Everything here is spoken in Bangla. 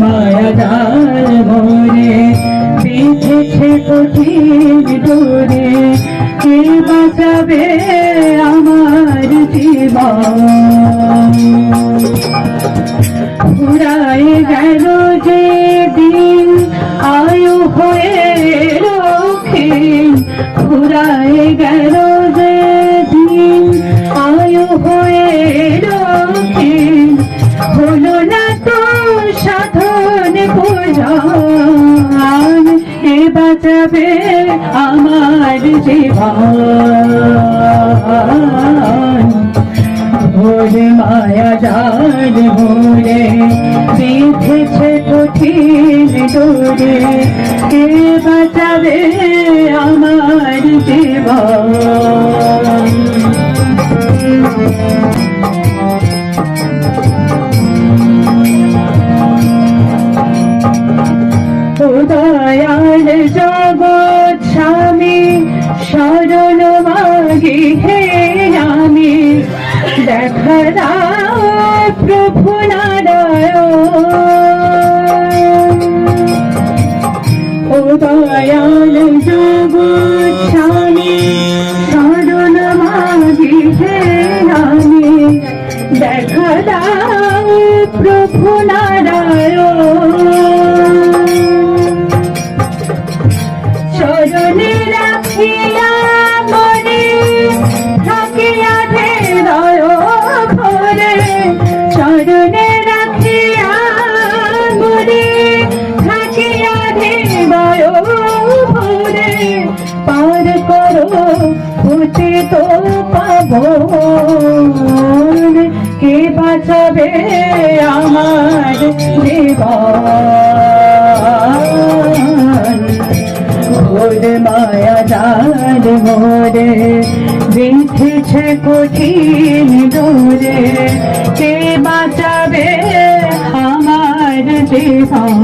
মায়া জাল মোরে বিঁধেছে কঠিন ডোরে, কে বাঁচাবে আমার জীবন? ফুরায় গেল যে দিন আয়ু হয়ে রক্ষিণ, ফুরায় গেল যে দিন আয়ু হয়ে রক্ষিণ, হলো না তো সাধন পূজন, কে বাঁচাবে আমার জীবন? ভোর মায়া জাল মোরে বিঁধেছে কঠিন ডোরে, কে বাঁচাবে আমার জীবন? দয়াল জগৎ স্বামী শরণ মাগি হে আমি, দেখা দাও প্রভু নারায়ণ। ও দয়াল জগৎ স্বামী শরণ মাগি হে আমি, দেখা দাও প্রভু নারায়ণ। চরণে রাখিয়া মনে থাকিয়া হৃদয় ভরে, চরণে রাখিয়া মনে থাকিয়া হৃদয় ভরে, পার করো উচিত পাবন, কে বাঁচাবে আমার জীবন? ভোর মায়া জাল মোরে বিঁধেছে কঠিন ডোরে, কে বাঁচাবে আমার জীবন?